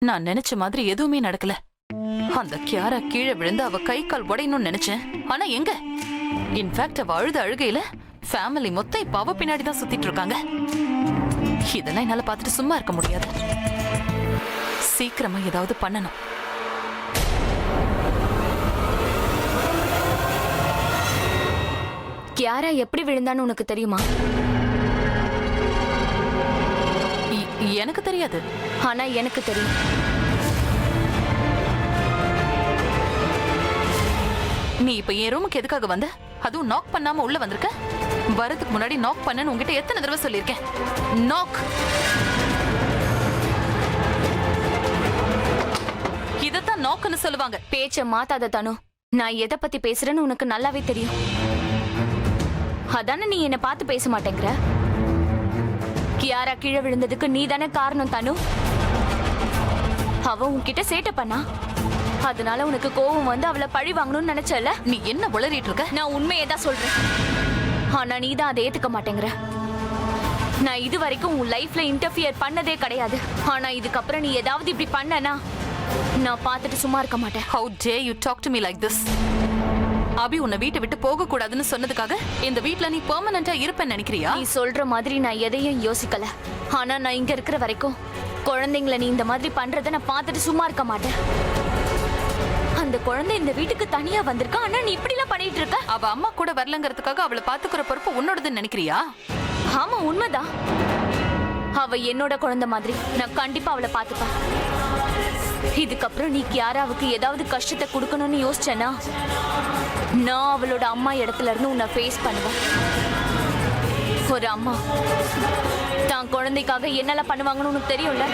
நான் நினைச்ச மாதிரி எதுவுமே நடக்கல. அந்த கியாரா கீழே விழுந்து அவ கை கால் உடையணும்னு நினைச்சேன். ஆனா எங்க? இன்ஃபேக்ட் அவ அழுத அழுகையில ஃபேமிலி மொத்தம் இப்ப அவ பின்னாடிதான் சுத்திட்டு இருக்காங்க. இதெல்லாம் என்னால பார்த்துட்டு சும்மா இருக்க முடியாது. சீக்கிரமா ஏதாவது பண்ணணும். கியாரா எப்படி விழுந்தான்னு உனக்கு தெரியுமா? எனக்கு தெரியாது. ஆனா எனக்கு தெரியும். நீ இப்ப என் ரூமுக்கு எதுக்காக வந்த? அதுவும் நாக் பண்ணாம உள்ள வந்திருக்க. வரதுக்கு முன்னாடி நாக் பண்ணன்னு உங்ககிட்ட எத்தனை தடவை சொல்லியிருக்கேன்? நாக். இதத்தான் நாக்னு சொல்லுவாங்க. பேச்ச மாத்தாத தனு. நான் எதை பத்தி பேசுறேன்னு உனக்கு நல்லாவே தெரியும். அதானே நீ என்ன பார்த்து பேச மாட்டேங்கிற. கியாரா கீழே விழுந்ததுக்கு நீ தானே காரணம் தனு. அவ உன்கிட்ட சேட்டை பண்ணா, அதனால உனக்கு கோவம் வந்து அவளை பழி வாங்கணும்னு நினைச்சல. நீ என்ன உளறிட்டு இருக்க? நான் உண்மையை தான் சொல்றேன். ஆனா நீ தான் அதை ஏத்துக்க மாட்டேங்கிற. நான் இது வரைக்கும் உன் லைஃப்ல இன்டர்ஃபியர் பண்ணதே கிடையாது. ஆனா இதுக்கப்புறம் நீ ஏதாவது இப்படி பண்ணனா நான் பார்த்துட்டு சும்மா இருக்க மாட்டேன். How dare you talk to me like this? அபி உன்னை வீட்டை விட்டு போக கூடாதுன்னு சொன்னதுக்காக இந்த வீட்ல நீ பெர்மனண்டா இருப்பேன்னு நினைக்கிறியா? நீ சொல்ற மாதிரி நான் எதையும் யோசிக்கல. ஆனா நான் இங்க இருக்கிற வரைக்கும் குழந்தைங்களை நீ இந்த மாதிரி பண்றதை நான் பார்த்துட்டு சும்மா இருக்க மாட்டேன். அந்த குழந்தை இந்த வீட்டுக்கு தனியா வந்திருக்கா, ஆனா நீ இப்படி எல்லாம் பண்ணிட்டு இருக்க. அவ அம்மா கூட வரலங்கிறதுக்காக அவளை பாத்துக்கிற பொறுப்பு உன்னோடதுன்னு நினைக்கிறியா? ஆமா, உண்மைதான். அவ என்னோட குழந்தை மாதிரி. நான் கண்டிப்பா அவளை பாத்துப்பேன். இதுக்கப்புறம் நீ கியாராவுக்கு ஏதாவது கஷ்டத்தை கொடுக்கணும்னு யோசிச்சேன்னா நான் அவளோட அம்மா இடத்துல இருந்து உன்னை ஃபேஸ் பண்ணுவேன். ஒரு அம்மா தான் குழந்தைக்காக என்னெல்லாம் பண்ணுவாங்கன்னு உனக்கு தெரியும்ல.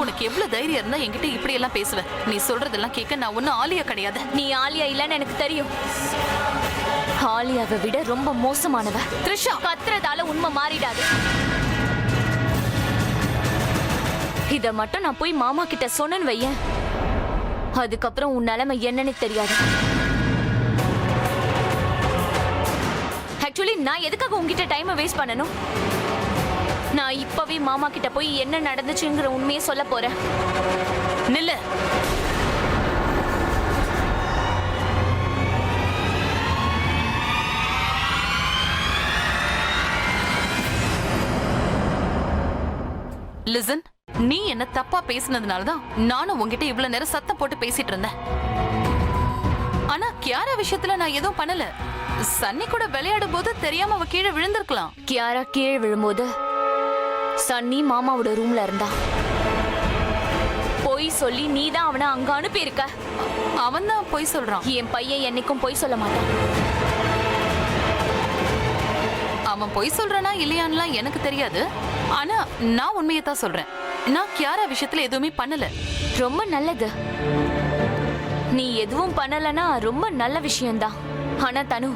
உனக்கு எவ்வளவு தைரியம் இருந்தா என்கிட்ட இப்படி எல்லாம் பேசுவ? நீ சொல்றதெல்லாம் கேட்க நான் ஒன்னும் ஆலியா கிடையாது. நீ ஆலியா இல்லன்னு எனக்கு தெரியும். ஆலியாவை விட ரொம்ப மோசமானவ. த்ரிஷா, கத்துறதால உண்மை மாறிடாது. இத மட்டும் நான் போய் மாமா கிட்ட சொன்னேன்னு வையேன், அதுக்கப்புறம் உன் நிலைமை என்னன்னு தெரியாது. ஆக்சுவலி நான் எதுக்காக உங்ககிட்ட டைமை வேஸ்ட் பண்ணணும்? நான் இப்பவே மாமா கிட்ட போய் என்ன நடந்துச்சுங்கிற உண்மையை சொல்ல போறேன். நில்லு. லிசன், நீ என்ன தப்பா பேசினதுனாலதான் நானும் உங்ககிட்ட இவ்வளவு நேரம் சத்தம் போட்டு பேசிட்டு இருந்தேன். ஆனா கியாரா விஷயத்துல நான் எதுவும் பண்ணல. சன்னி கூட விளையாடும் போது தெரியாம அவ கீழே விழுந்திருக்கலாம். கியாரா கீழே விழும்போது சன்னி மாமாவோட ரூம்ல இருந்தா. பொய் சொல்லி நீ தான் அவனை அங்க அனுப்பியிருக்க. அவன் தான் பொய் சொல்றான். என் பையன் என்னைக்கும் பொய் சொல்ல மாட்டான். அவன் பொய் சொல்றானா இல்லையான்லாம் எனக்கு தெரியாது. ஆனா நான் உண்மையை தான் சொல்றேன். நான் கியாரா விஷயத்துல எதுவுமே பண்ணல. ரொம்ப நல்லது. நீ எதுவும் பண்ணலனா ரொம்ப நல்ல விஷயம்தான். ஆனா தனு,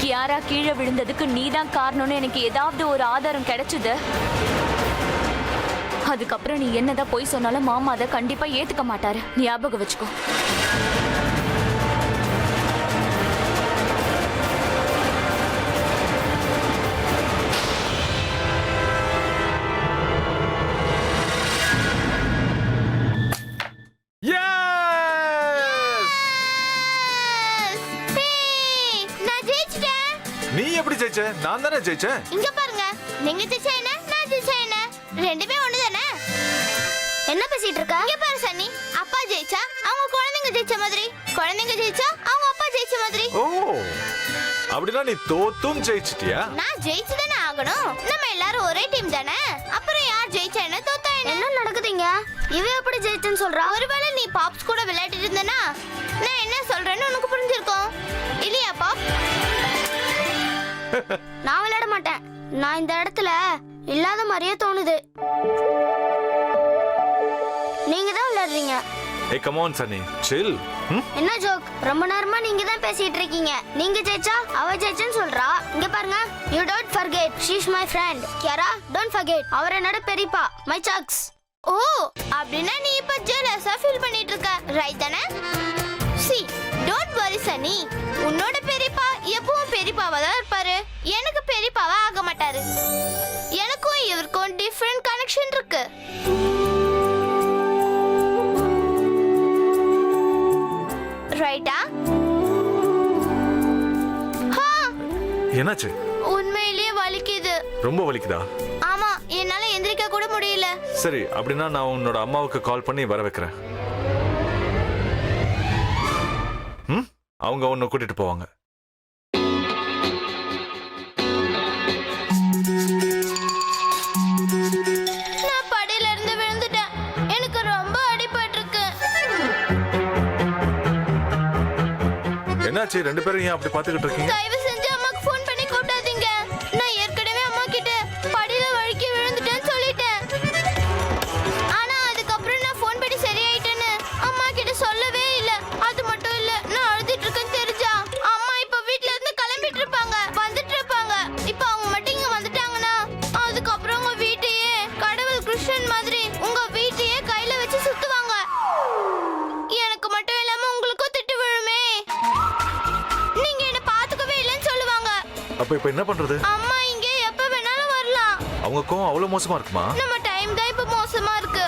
கியாரா கீழே விழுந்ததுக்கு நீதான் காரணம்னு எனக்கு ஏதாவது ஒரு ஆதாரம் கிடைச்சது, அதுக்கப்புறம் நீ என்னதான் பொய் சொன்னாலும் மாமா அதை கண்டிப்பா ஏத்துக்க மாட்டாரு. ஞாபகம் வச்சுக்கோ. நீ எப்படி ஜெயிச்ச? நான் தானே ஜெயிச்சேன். இங்க பாருங்க, நீங்க ஜெயிச்சா என்ன, நான் ஜெயிச்சா என்ன, ரெண்டுமே ஒண்ணுதானே. என்ன பேசிட்டு இருக்க? இங்க பாரு சன்னி, அப்பா ஜெயிச்சா அவங்க குழந்தைங்க ஜெயிச்ச மாதிரி, குழந்தைங்க ஜெயிச்சா அவங்க அப்பா ஜெயிச்ச மாதிரி. ஓ, அப்படினா நீ தோத்தும் ஜெயிச்சிட்டியா? நான் ஜெயிச்சுதானே ஆகணும். நம்ம எல்லாரும் ஒரே டீம் தானே. அப்புறம் யார் ஜெயிச்சா என்ன, தோத்தா என்ன நடக்குதுங்க? இவ எப்படி ஜெயிச்சேன்னு சொல்றா? ஒருவேளை நீ பாப்ஸ் கூட விளையாடிட்டு இருந்தனா நான் என்ன சொல்றேன்னு உனக்கு புரிஞ்சிருக்கும் இல்லையா பாப்? நான் விளையாட மாட்டேன். நான் இந்த இடத்துல இல்லாத மாதிரியே தோணுது. நீங்க தான் விளையாடுறீங்க. ஏய் கம் ஆன் சன்னி, chill. என்ன ஜோக்? ரொம்ப நேரமா நீங்க தான் பேசிட்டு இருக்கீங்க. நீங்க ஜெயிச்சா அவ ஜெயிச்சேன்னு சொல்றா. இங்க பாருங்க, you don't forget she is my friend. Kiara, don't forget அவர் என்னோட பெரியப்பா, my chucks. ஓ, அப்படினா நீ இப்ப ஜெலஸா ஃபீல் பண்ணிட்டு இருக்க, ரைட் தானே? see, டோன்ட் வரி சனி. உன்னோட பெரியப்பா எப்பவும் பெரியப்பாவா தான் இருப்பாரு. எனக்கு பெரியப்பாவா ஆக மாட்டாரு. எனக்கும் இவருக்கும் டிஃபரெண்ட் கனெக்ஷன் இருக்கு. ரைட்டா? என்னாச்சு? உண்மையிலேயே வலிக்குது. ரொம்ப வலிக்குதா? ஆமா, என்னால எந்திரிக்க கூட முடியல. சரி, அப்படின்னா நான் உன்னோட அம்மாவுக்கு கால் பண்ணி வர வைக்கிறேன். அவங்க உன்னை கூட்டிட்டு போவாங்க. நான் படியில இருந்து விழுந்துட்டேன். எனக்கு ரொம்ப அடிபட்டிருக்கு. என்னாச்சு? ரெண்டு பேரும் ஏன் அப்படி பாத்துக்கிட்டு இருக்கீங்க? தயவு செஞ்சு அம்மாக்கு ஃபோன் பண்ணி கூப்பிடாதீங்க. நான் ஏற்கனவே அம்மா கிட்ட படியில வழுக்கி விழுந்துட்டேன்னு சொல்லிட்டேன். ஆனா அதுக்கப்புறம் நான் ஃபோன் பண்ணி சரியாயிட்டேன்னு அம்மா கிட்ட சொல்லவே இல்ல. அது மட்டும் இல்ல, நான் அழுதுட்டு இருக்கேன்னு தெரிஞ்சா அம்மா இப்ப வீட்ல இருந்து கிளம்பிட்டு இருப்பாங்க, வந்துட்டு இருப்பாங்க. இப்ப அவங்க மட்டும் இங்க வந்துட்டாங்கன்னா அதுக்கப்புறம் உங்க வீட்டையே கடவுள் கிருஷ்ணன் மாதிரி உங்க வீட்டையே கையில வச்சு சுத்துவாங்க. எனக்கு மட்டும் இல்லாம உங்களுக்கும் திட்டு விழுமே. நீங்க என்ன பாத்துக்கவே இல்லைன்னு சொல்லுவாங்க. அப்ப இப்ப என்ன பண்றது? அம்மா இங்க எப்ப வேணாலும் வரலாம். அவங்க கோவம் அவ்வளவு மோசமா இருக்குமா? நம்ம டைம் தான் இப்ப மோசமா இருக்கு.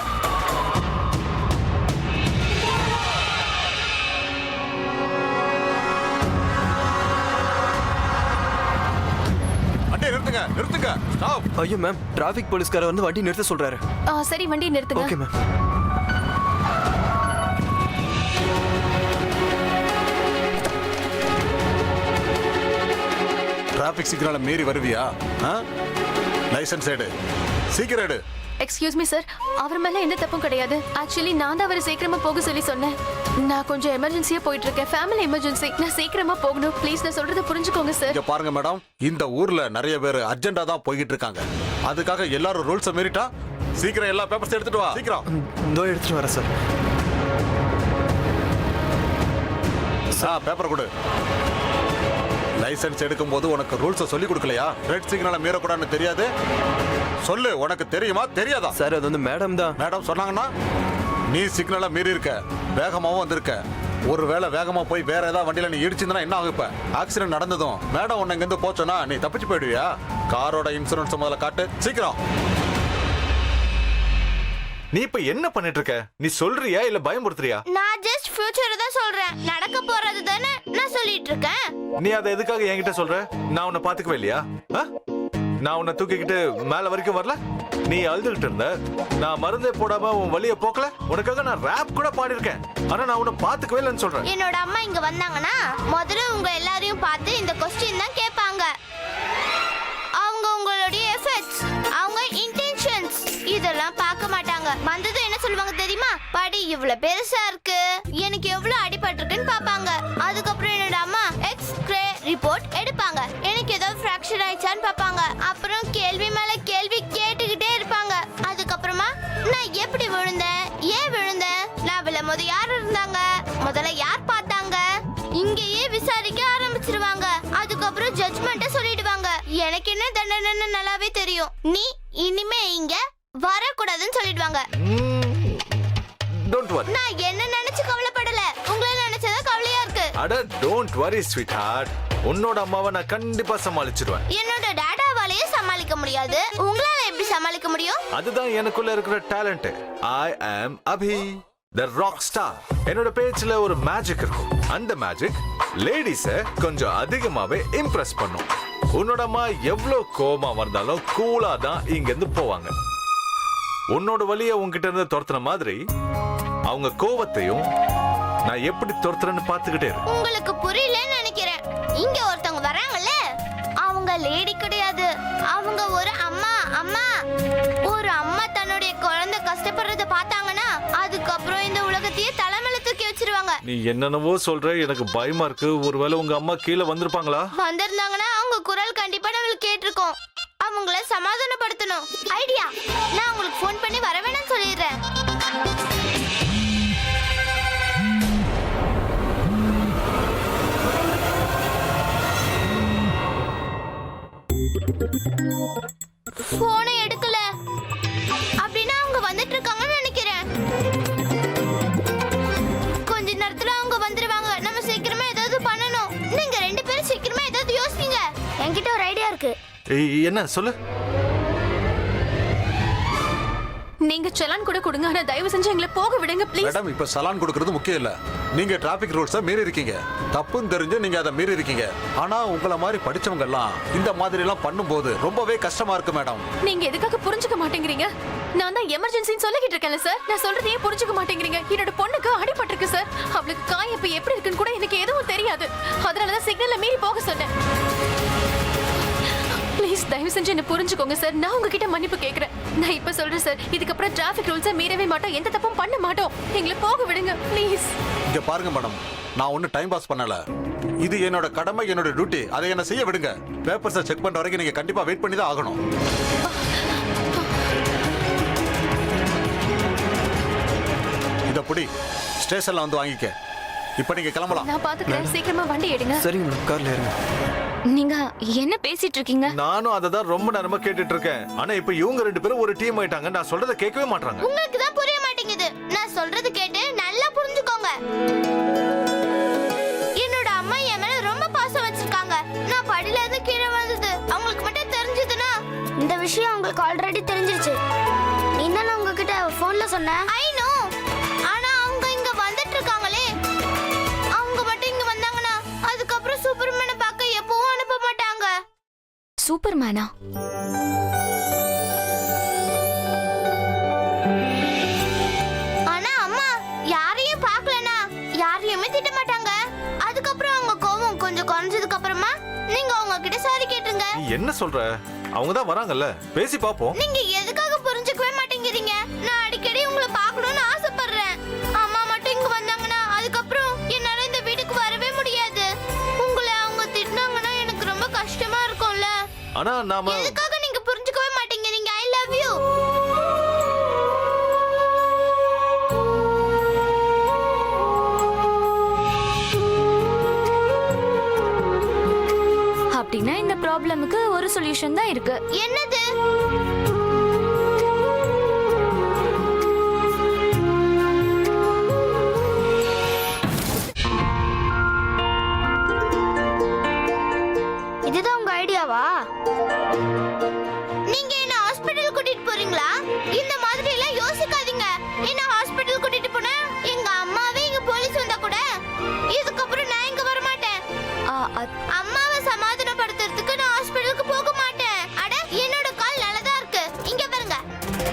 அண்ணே நிறுத்துங்க, நிறுத்துங்க. ஸ்டாப். ஐயோ மேம், டிராஃபிக் போலீஸ்காரர் வந்து வண்டி நிறுத்த சொல்றாரு. சரி வண்டி நிறுத்துங்க. Okay ma'am. டிராபிக் சிக்னலை மீறி வருவியா? லைசன்ஸ் எடு, சீக்கிரம் எடு. எக்ஸ்கியூஸ் மீ சார், அவர் மேல எந்த தப்பும் கிடையாது. ஆக்சுவலி நான் தான் அவரை சீக்கிரமா போக சொல்லி சொன்னேன். நான் கொஞ்சம் எமர்ஜென்சியா போயிட்டு இருக்கேன், ஃபேமிலி எமர்ஜென்சி. நான் சீக்கிரமா போகணும். ப்ளீஸ் நான் சொல்றத புரிஞ்சுக்கோங்க சார். இங்க பாருங்க மேடம், இந்த ஊர்ல நிறைய பேர் அர்ஜென்டா தான் போய்கிட்டு இருக்காங்க. அதுக்காக எல்லாரும் ரூல்ஸை மீறிட்டா சீக்கிரம் எல்லா பேப்பர்ஸ் எடுத்துட்டு வா, சீக்கிரம். இதோ எடுத்துட்டு வரேன் சார். பேப்பர் கொடு. லைசன்ஸ் எடுக்கும் போது உனக்கு ரூல்ஸை சொல்லி கொடுக்கலையா? ரெட் சிக்னலை மீறக்கூடாதுன்னு தெரியாது? சொல்லு, உனக்கு தெரியுமா தெரியாதா? சார் அது வந்து மேடம் தான். மேடம் சொன்னாங்கன்னா நீ சிக்னலை மீறி இருக்க, வேகமாவும் வந்திருக்க. ஒருவேளை வேகமா போய் வேற ஏதாவது வண்டியில நீ இடிச்சிருந்தா என்ன ஆகும்? இப்ப ஆக்சிடென்ட் நடந்ததும் மேடம் உன்னை இங்கிருந்து போச்சோன்னா நீ தப்பிச்சு போயிடுவியா? காரோட இன்சூரன்ஸ் முதல்ல காட்டு, சீக்கிரம். நீ இப்ப என்ன பண்ணிட்டு இருக்க? நீ சொல்றியா இல்ல பயமுறுத்துறியா? நான் ஜஸ்ட் ஃபியூச்சர் தான் சொல்றேன். நடக்க போறது தானே நான் சொல்லிட்டு இருக்கேன். நீ அதை எதுக்காக என்கிட்ட சொல்ற? நான் உன்னை பாத்துக்கவே இல்லையா? நான் உன்னை தூக்கிக்கிட்டு மேல வரைக்கும் வரல? நீ அழுதுகிட்டு இருந்த, நான் மருந்தே போடாம உன் வலிய போக்கல. உனக்காக நான் ரேப் கூட பாடிருக்கேன். ஆனா நான் உன்னை பாத்துக்கவே இல்லைன்னு சொல்றேன். என்னோட அம்மா இங்க வந்தாங்கன்னா முதல்ல உங்க எல்லாரையும் பார்த்து இந்த கொஸ்டின் தான் கேட்பாங்க. அவங்க உங்களுடைய எஃபர்ட்ஸ், அவங்க இன்டென்ஷன்ஸ் இதெல்லாம் பார்க்க மாட்டாங்க. வந்தது என்ன சொல்லுவாங்க தெரியுமா? படி இவ்வளவு பெருசா இருக்கு, எனக்கு எவ்வளவு அடிபட்டிருக்குன்னு பாப்பாங்க. அதுக்கப்புறம் என்னோட அம்மா எக்ஸ்ரே ரிப்போர்ட் எடுப்பாங்க. எனக்கு ஏதாவது ஃபிராக்சர் ஆயிடுச்சான்னு பாப்பாங்க. அப்புறம் கேள்வி மேல கேள்வி கேட்டுக்கிட்டே இருப்பாங்க. அதுக்கப்புறமா நான் எப்படி விழுந்தேன், ஏன் விழுந்தேன், நான் விழும்போது யார் இருந்தாங்க, முதல்ல யார் பார்த்தாங்க, இங்கேயே விசாரிக்க ஆரம்பிச்சிருவாங்க. அதுக்கப்புறம் ஜட்ஜ்மெண்ட்டை சொல்லிடுவாங்க. எனக்கு என்ன தண்டனைன்னு நல்லாவே தெரியும். நீ இனிமே இங்க வரக்கூடாதுன்னு சொல்லிடுவாங்க. Don't worry. நான் என்ன நினைச்சு கவலைப்படல, உங்களை நினைச்சதா கவலையா இருக்கு. அட டோன்ட் வரி ஸ்வீட் ஹார்ட். உன்னோட அம்மாவை நான் கண்டிப்பா சமாளிச்சிடுவேன். என்னோட டாடாவாலேயே சமாளிக்க முடியாது, உங்களால எப்படி சமாளிக்க முடியும்? அதுதான் எனக்குள்ள இருக்கிற டேலண்ட். ஐ ஆம் அபி, தி ராக் ஸ்டார். என்னோட பேச்சுல ஒரு மேஜிக் இருக்கும். அந்த மேஜிக் லேடிஸை கொஞ்சம் அதிகமாவே இம்ப்ரெஸ் பண்ணும். உன்னோட அம்மா எவ்வளவு கோபமா வந்தாலும் கூலா தான் இங்க இருந்து போவாங்க. உன்னோட வலிய உன்கிட்ட இருந்து துரத்துன மாதிரி அவங்க கோவத்தையும் நான் எப்படி துரத்துறேன்னு பாத்துக்கிட்டே இரு. உங்களுக்கு புரியலன்னு நினைக்கிறேன். இங்க ஒருத்தவங்க வராங்கல்ல, அவங்க லேடி கிடையாது, அவங்க ஒரு அம்மா. ஒரு அம்மா தன்னுடைய குழந்தை கஷ்டப்படுறத பார்த்தாங்கன்னா அதுக்கப்புறம் இந்த உலகத்தையே தலைமையில தூக்கி வச்சிருவாங்க. நீ என்னென்னவோ சொல்ற, எனக்கு பயமா இருக்கு. ஒருவேளை உங்க அம்மா கீழே வந்திருப்பாங்களா? வந்திருந்தாங்கன்னா அவங்க குரல் கண்டிப்பா நம்மளுக்கு கேட்டிருக்கோம். அவங்கள சமாதானப்படுத்தணும். ஐடியா, நான் உங்களுக்கு ஃபோன் பண்ணி வர வேணாம்னு சொல்லிடுறேன். போனை எடுக்கல அப்படின்னா அவங்க வந்துட்டு இருக்காங்கன்னு நினைக்கிறேன். கொஞ்ச நேரத்துல அவங்க வந்துருவாங்க. நம்ம சீக்கிரமா என்ன சொல்லு? நீங்க சலான் கூட கொடுங்க, ஆனா தயவு செஞ்சு எங்களை போக விடுங்க ப்ளீஸ். மேடம் இப்ப சலான் கொடுக்கிறது முக்கியம் இல்ல. நீங்க டிராபிக் ரூல்ஸை மீறி இருக்கீங்க. தப்புன்னு தெரிஞ்சு நீங்க அதை மீறி இருக்கீங்க. ஆனா உங்களை மாதிரி படிச்சவங்க எல்லாம் இந்த மாதிரி எல்லாம் பண்ணும்போது ரொம்பவே கஷ்டமா இருக்கு மேடம். நீங்க எதுக்காக புரிஞ்சுக்க மாட்டேங்கிறீங்க? நான் தான் எமர்ஜென்சின்னு சொல்லிக்கிட்டு இருக்கேன்ல சார். நான் சொல்றதையே புரிஞ்சுக்க மாட்டேங்கிறீங்க. என்னோட பொண்ணுக்கு அடிபட்டிருக்கு சார். அவளுக்கு காயம் இப்ப எப்படி இருக்குன்னு கூட எனக்கு எதுவும் தெரியாது. அதனாலதான் சிக்னல்ல மீறி போக சொன்னேன். ப்ளீஸ் தயவு செஞ்சு என்ன புரிஞ்சுக்கோங்க சார். நான் உங்ககிட்ட மன்னிப்பு கேட்கறேன். நான் இப்ப சொல்றேன் சார், இதுக்கப்புறம் டிராபிக் ரூல்ஸை மீறவே மாட்டோம், எந்த தப்பும் பண்ண மாட்டோம். எங்களை போக விடுங்க ப்ளீஸ். இங்க பாருங்க மேடம், நான் ஒன்னும் டைம் பாஸ் பண்ணல. இது என்னோட கடமை, என்னோட டியூட்டி. அதை என்ன செய்ய விடுங்க. பேப்பர்ஸை செக் பண்ற வரைக்கும் நீங்க கண்டிப்பா வெயிட் பண்ணி தான் ஆகணும். இத புடி, ஸ்டேஷன்ல வந்து வாங்கிக்க. இப்ப நீங்க கிளம்பலாம். நான் பாத்துக்கிறேன், சீக்கிரமா வண்டி எடுங்க. சரிங்க மேடம், கார்ல ஏறுங்க. நீங்க என்ன பேசிட்டு இருக்கீங்க? நானும் அதை தான் ரொம்ப நேரமா கேட்டுட்டு இருக்கேன். ஆனா இப்ப இவங்க 2 பேரும் ஒரு டீம் ஆயிட்டாங்க. நான் சொல்றதை கேட்கவே மாட்டாங்க. உங்களுக்கு தான் புரிய மாட்டேங்குது. நான் சொல்றது கேட்டு நல்லா புரிஞ்சுக்கோங்க. என்னோட அம்மா என் மேல ரொம்ப பாசம் வச்சிருக்காங்க. நான் படியில இருந்து கீழே வந்தது அவங்களுக்கு மட்டும் தெரிஞ்சதுன்னா, இந்த விஷயம் உங்களுக்கு ஆல்ரெடி தெரிஞ்சிருச்சு. நீ தானே உங்ககிட்ட போன்ல சொன்ன. I know. ஆனா அவங்க இங்க வந்துட்டு இருக்காங்களே, அவங்க மட்டும் இங்க வந்தாங்கன்னா அதுக்கப்புறம் சூப்பர்மேனை பார்க்க எப்பவும் அனுப்ப மாட்டாங்க. சூப்பர்மேனா? ஆனா அம்மா யாரையும் பார்க்கலனா யாரையுமே திட்ட மாட்டாங்க. அதுக்கப்புறம் அவங்க கோவம் கொஞ்சம் குறைஞ்சதுக்கு அப்புறமா நீங்க அவங்க கிட்ட சாரி கேட்டுங்க. நீ என்ன சொல்ற? அவங்க தான் வராங்கல்ல, பேசி பாப்போம். நீங்க எதுக்காக புரிஞ்சுக்கவே மாட்டேங்கிறீங்க? நான் அடிக்கடி உங்களை பார்க்கணும்னு ஆசைப்படுறேன். அம்மா மட்டும் இங்க வந்தாங்கன்னா அதுக்கப்புறம் என்னால இந்த வீட்டுக்கு வரவே முடியாது. உங்களை அவங்க திட்டினாங்கன்னா எனக்கு ரொம்ப கஷ்டமா இருக்கும்ல. ஆனா நாம எதுக்காக நீங்க புரிஞ்சுக்கவே மாட்டேங்கிறீங்க? ஐ லவ் யூ. அப்படின்னா இந்த ப்ராப்ளமுக்கு ஒரு சொல்யூஷன் தான் இருக்கு. என்னது? இதுதான் உங்க ஐடியாவா? நீங்க என்ன ஹாஸ்பிடல் கூட்டிட்டு போறீங்களா? இந்த மாதிரி எல்லாம் யோசிக்காதீங்க. என்ன ஹாஸ்பிடல் கூட்டிட்டு போனா எங்க அம்மாவே இங்க போலீஸ் வந்தா கூட இதுக்கப்புறம் நான் இங்க வர மாட்டேன். அம்மாவை சமாதானப்படுத்துறதுக்கு நான் ஹாஸ்பிடலுக்கு போக மாட்டேன். அட என்னோட கால் நல்லதா இருக்கு. இங்க பாருங்க.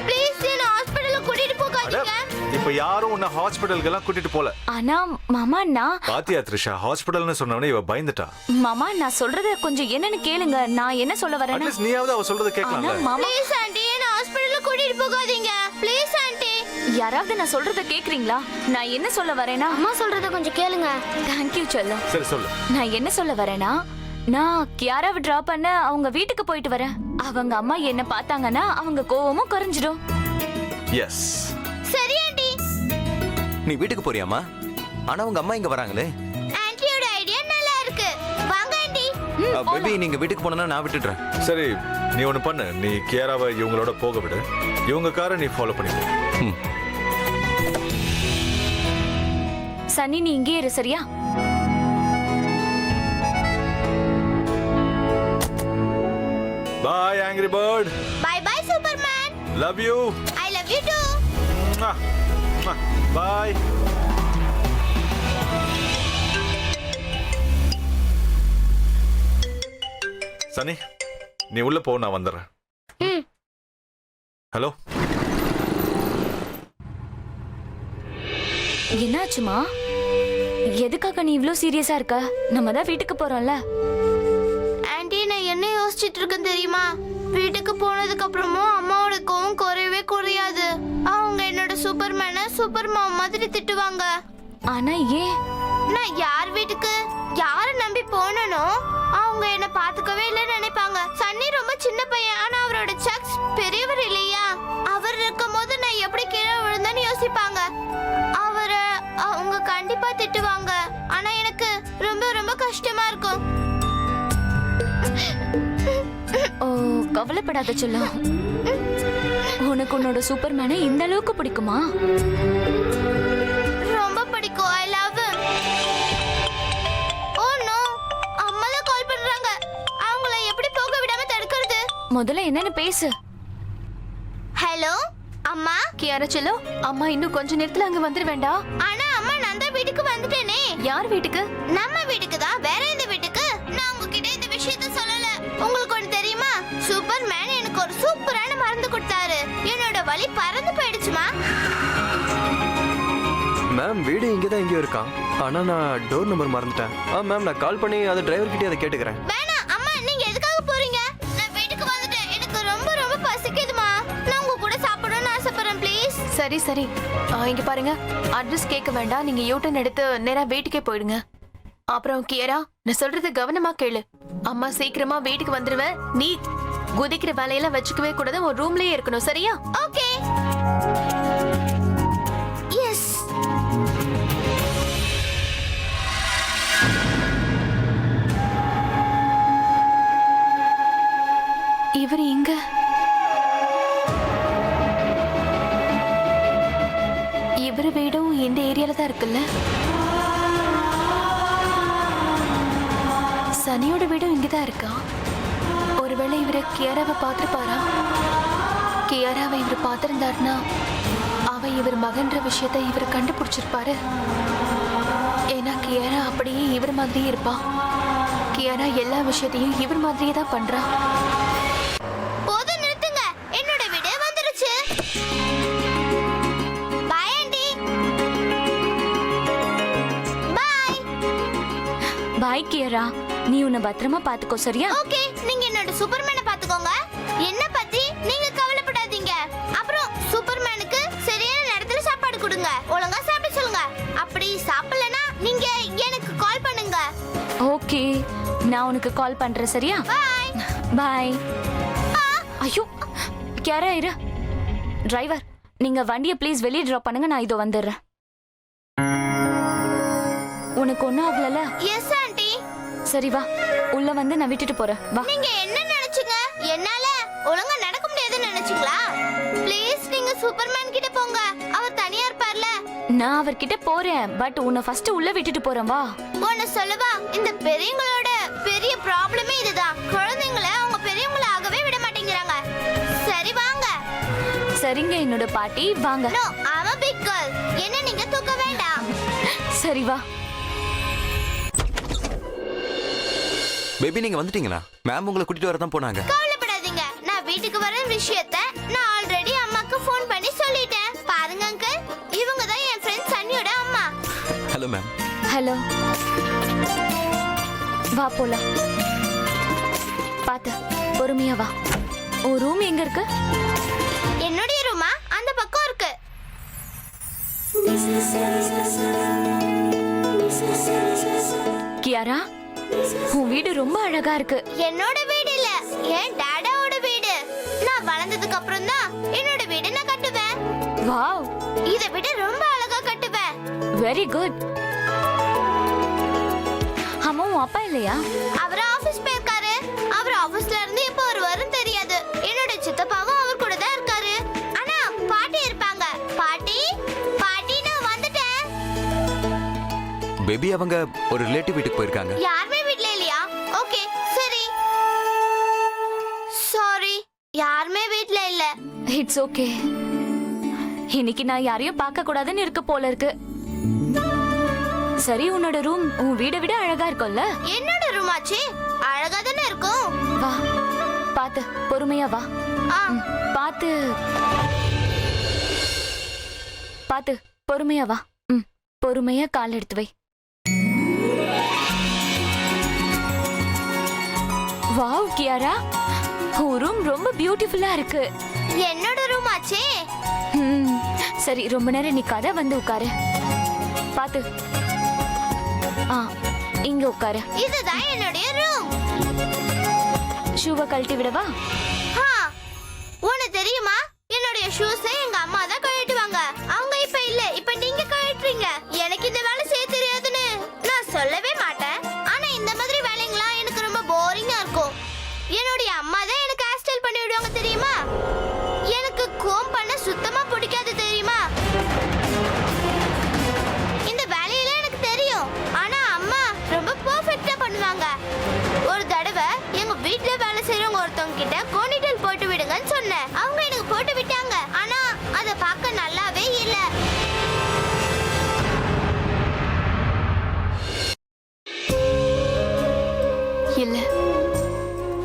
ப்ளீஸ் என்ன ஹாஸ்பிடலுக்கு கூட்டிட்டு போகாதீங்க. இப்ப யாரும் உன்னை ஹாஸ்பிடலுக்கு எல்லாம் கூட்டிட்டு போல. ஆனா மாமா நான் பாத்தியா த்ரிஷா, ஹாஸ்பிடல்னு சொன்னவனே இவ பயந்துட்டா. மாமா நான் சொல்றத கொஞ்சம் என்னன்னு கேளுங்க. நான் என்ன சொல்ல வரேன்னா, அட்லீஸ்ட் நீயாவது அவ சொல்றத ஆனா கேட்கலாம்ல. மாமா ப்ளீஸ் ஆண்டி என்ன ஹாஸ்பிடலுக்கு கூட்டிட்டு போகாதீங்க. Please aunty. யாராவது நான் சொல்றத கேக்குறீங்களா? நான் என்ன சொல்ல வரேன்னா, அம்மா சொல்றத கொஞ்சம் கேளுங்க. தேங்க்யூ செல்லம். சரி சொல்லு. நான் என்ன சொல்ல வரேன்னா, நான் கியாராவை டிராப் பண்ண அவங்க வீட்டுக்கு போயிட்டு வரேன். அவங்க அம்மா என்ன பார்த்தாங்கன்னா அவங்க கோவமும் குறைஞ்சிடும். எஸ். சரி ஆண்டி. நீ வீட்டுக்கு போறியாமா? ஆனா உங்க அம்மா இங்க வராங்களே. ஆண்டியோட ஐடியா நல்லா இருக்கு. வாங்க ஆண்டி. பேபி நீங்க வீட்டுக்கு போனா நான் விட்டுடுறேன். சரி நீ ஒண்ணு பண்ணு. நீ கியாராவை இவங்களோட போக விடு. இவங்க காரை நீ ஃபாலோ பண்ணிக்கோ. சன்னி நீ இங்கே இரு சரியா? Bye Angry Bird. Bye bye superman. Love you. I love you too. Bye. சனி நீ உள்ள போ, நான் வந்துடுறேன். ஹலோ. என்னாச்சுமா? எதுக்காக நீ இவ்ளோ சீரியஸா இருக்க? நம்ம தான் வீட்டுக்கு போறோம்ல. ஆண்டி நான் என்ன யோசிச்சுட்டு இருக்கேன் தெரியுமா? வீட்டுக்கு போனதுக்கு அப்புறமும் அம்மாவோட கோவம் குறையவே குறையாது. அவங்க என்னோட சூப்பர்மேனை சூப்பர் மாம் மாதிரி திட்டுவாங்க. ஆனா ஏன்? நான் யார் வீட்டுக்கு யாரை நம்பி போனனோ அவங்க என்ன பாத்துக்கவே இல்லைன்னு நினைப்பாங்க. சன்னி ரொம்ப சின்ன பையன், ஆனா அவரோட சக்ஸ் பெரியவர் இல்லையா? அவர் இருக்கும் போது நான் எப்படி கீழே விழுந்தேன்னு யோசிப்பாங்க. அவரை அவங்க கண்டிப்பா திட்டுவாங்க. ஆனா எனக்கு ரொம்ப ரொம்ப கஷ்டமா இருக்கும். ஓ கவலைப்படாத செல்லம். உனக்கு உன்னோட சூப்பர்மேனை இந்த அளவுக்கு பிடிக்குமா? ரொம்ப பிடிக்கும். I love him. Oh no, அம்மா தான் கால் பண்றாங்க. அவங்கள எப்படி போக விடாம தடுக்கிறது? முதல்ல என்னன்னு பேசு. ஹலோ அம்மா. கியாரா செல்லோ, அம்மா இன்னும் கொஞ்ச நேரத்துல அங்க வந்துட வேண்டாம். ஆனா அம்மா நான் தான் வீட்டுக்கு வந்துட்டேனே. யார் வீட்டுக்கு? நம்ம வீட்டுக்கு தான், வேற எந்த வீட்டுக்கு? நான் உங்ககிட்ட இந்த விஷயத்த சொல்லல. உங்களுக்கு ஒண்ணு தெரியுமா? சூப்பர்மேன் எனக்கு ஒரு சூப்பரான மருந்து கொடுத்தாரு. என்னோட வலி பறந்து போயிடுச்சுமா. மேம் வீடு இங்கே தான் எங்கேயோ இருக்கான், ஆனால் நான் டோர் நம்பர் மறந்துட்டேன். மேம் நான் கால் பண்ணி அந்த டிரைவர்கிட்டே அதை கேட்டுக்கிறேன். வேணாம் அம்மா, நீங்க எதுக்காக போறீங்க? நான் வீட்டுக்கு வந்துட்டேன். எனக்கு ரொம்ப ரொம்ப பசிக்குதுமா. நான் உங்க கூட சாப்பிடணும்னு ஆசைப்படுறேன் ப்ளீஸ். சரி சரி, இங்க பாருங்க, அட்ரஸ் கேட்க வேண்டாம். நீங்க யூட்டன் எடுத்து நேரா வீட்டுக்கே போயிடுங்க. அப்புறம் கியரா, நான் சொல்றது கவனமா கேளு. அம்மா சீக்கிரமா வீட்டுக்கு வந்துருவேன். நீ குதிக்கிற வேலையெல்லாம் வச்சுக்கவே கூடாது. ஒரு ரூம்லயே இருக்கணும், சரியா? ஓகே. எஸ். இவர் எங்க? இவர் வீடும் இந்த ஏரியால தான் இருக்குல்ல. சனியோட வீடும் இங்கதான் இருக்கா. ஒருவேளை இவரு கியாராவை பார்த்திருப்பாரா? கியாராவை இவர் பார்த்திருந்தாருன்னா அவ இவர் மகன்ற விஷயத்தை இவர் கண்டுபிடிச்சிருப்பாரு. ஏன்னா கியாரா அப்படியே இவர் மாதிரியே இருப்பா. கியாரா எல்லா விஷயத்தையும் இவர் மாதிரியே தான் பண்றா. போதும், நிறுத்துங்க. என்னோட வீடு வந்துருச்சு. Bye aunty. Bye. Bye Kiara, நீ உன்னை பத்திரமா பாத்துக்கோ, சரியா? ஓகே, நீங்க என்னோட சூப்பர்மேனை பாத்துக்கோங்க. என்ன பத்தி நீங்க கவலைப்படாதீங்க. அப்புறம் சூப்பர்மேனுக்கு சரியான நேரத்துல சாப்பாடு கொடுங்க. ஒழுங்கா சாப்பிட சொல்லுங்க. அப்படி சாப்பிடலனா நீங்க எனக்கு கால் பண்ணுங்க. ஓகே, நான் உனக்கு கால் பண்றேன், சரியா? பை. பாய். ஐயோ, கியாரா இரு. டிரைவர், நீங்க வண்டியை ப்ளீஸ் வெளியே டிராப் பண்ணுங்க, நான் இதோ வந்துடுறேன். உனக்கு ஒன்றும் ஆகலல? S aunty. சரி வா, உள்ள வந்து நான் விட்டுட்டு போறேன், வா. நீங்க என்ன நினைச்சீங்க? என்னால ஒழுங்கா நடக்க முடியாதுன்னு நினைச்சீங்களா? ப்ளீஸ் நீங்க சூப்பர்மேன் கிட்ட போங்க. அவர் தனியா இருப்பார்ல. நான் அவர்கிட்ட போறேன், பட் உன்னை ஃபர்ஸ்ட் உள்ள விட்டுட்டு போறேன், வா. ஒன்னு சொல்லவா? இந்த பெரியவங்களோட பெரிய ப்ராப்ளமே இதுதான். குழந்தைங்களை அவங்க பெரியவங்கள ஆகவே விட மாட்டேங்கிறாங்க. சரி வாங்க. சரிங்க என்னோட பாட்டி, வாங்க. No, I'm a big girl. என்ன நீங்க தூக்க வேண்டாம். சரி வா. பேபி நீங்க வந்துட்டீங்களா? மேம் உங்களை கூட்டிட்டு வர தான் போனாங்க. கவலைப்படாதீங்க. நான் வீட்டுக்கு வர விஷயத்த நான் ஆல்ரெடி அம்மாக்கு ஃபோன் பண்ணி சொல்லிட்டேன். பாருங்க அங்கிள், இவங்க தான் என் ஃப்ரெண்ட் சன்னியோட அம்மா. Hello ma'am. ஹலோ, வா போலாம். பாத்து பொறுமையா வா. உன் ரூம் எங்க இருக்கு? என்னுடைய ரூமா அந்த பக்கம் இருக்கு. கியாரா, உன் வீடு ரொம்ப அழகா இருக்கு. என்னோட வீடு இல்ல, என் டாடாவோட வீடு. நான் வளர்ந்ததுக்கு அப்புறம் தான் என்னோட வீடு நான் கட்டுவேன். வாவ், இதை விட ரொம்ப அழகா கட்டுவேன். Very good. அம்மா, உன் அப்பா இல்லையா? அவர் ஆபீஸ் போயிருக்காரு. அவர் ஆபீஸ்ல இருந்து எப்போ வருவாருன்னு தெரியாது. என்னோட சித்தப்பாவும் அவர் கூட தான் இருக்காரு. ஆனா பாட்டி இருப்பாங்க. பாட்டி, பாட்டி நான் வந்துட்டேன். பேபி அவங்க ஒரு ரிலேட்டிவ் வீட்டுக்கு போயிருக்காங்க. யாருமே வீட்ல இல்லையா? ஓகே சரி. சாரி, யாருமே வீட்ல இல்ல. It's okay. இன்னைக்கு நான் யாரையும் பார்க்க கூடாதுன்னு இருக்க போல இருக்கு. சரி, உன்னோட ரூம் உன் வீடை விட அழகா இருக்கும்ல? என்னோட ரூமாச்சு அழகா தானே இருக்கும். வா, பாத்து பொறுமையா வா. ஆ, பாத்து பாத்து பொறுமையா வா. பொறுமையா கால் எடுத்து வை. வாவ் கியாரா, உன் ரூம் ரொம்ப பியூட்டிஃபுல்லா இருக்கு. என்னோட ரூமாச்சே. சரி, ரொம்ப நேரம் நிக்காத, வந்து உட்காரு. பாத்து, இங்க உட்காரு. இதுதான் என்னுடைய ரூம். ஷூவை கழட்டி விடவா? உனக்கு தெரியுமா, என்னுடைய ஷூஸ் எங்க அம்மா தான் கழட்டுவாங்க. அவங்க இப்ப இல்ல, இப்ப நீங்க கழட்டுறீங்க. எனக்கு இந்த வேலை செய்ய தெரியாதுன்னு நான் சொல்லவே மாட்டேன். ஆனா இந்த மாதிரி வேலைங்களாம் எனக்கு ரொம்ப போரிங்கா இருக்கும். என்னுடைய அம்மா தான் எனக்கு ஹேர் ஸ்டைல் பண்ணி விடுவாங்க தெரியுமா. எனக்கு கோம் பண்ண சுத்தமா பிடிக்காது தெரியுமா. இந்த வேலையெல்லாம் எனக்கு தெரியும். ஆனா அம்மா ரொம்ப பெர்ஃபெக்ட்டா பண்ணுவாங்க. ஒரு தடவை எங்க வீட்ல வேலை செய்யறவங்க ஒருத்தவங்க கிட்ட கோணிட்டு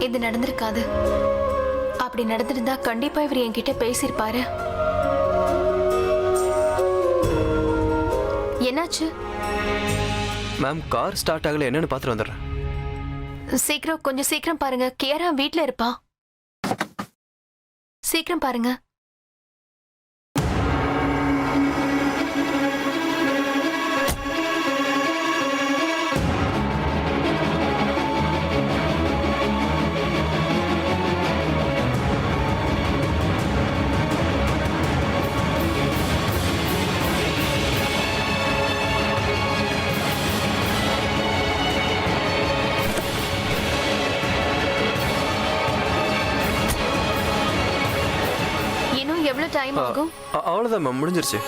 இது நடந்திருக்காது. அப்படி நடந்திருந்தா கண்டிப்பா இவர் என்கிட்ட பேசியிருப்பாரு. என்னாச்சு? மேம் கார் ஸ்டார்ட் ஆகல, என்னன்னு பார்த்துட்டு வந்துடுறேன். சீக்கிரம், கொஞ்சம் சீக்கிரம் பாருங்க. கியாரா வீட்ல இருப்பா. சீக்கிரம் பாருங்க. இன்னும் எவ்வளவு டைம் ஆகும்? அவ்வளோதான் மேம், முடிஞ்சிருச்சு.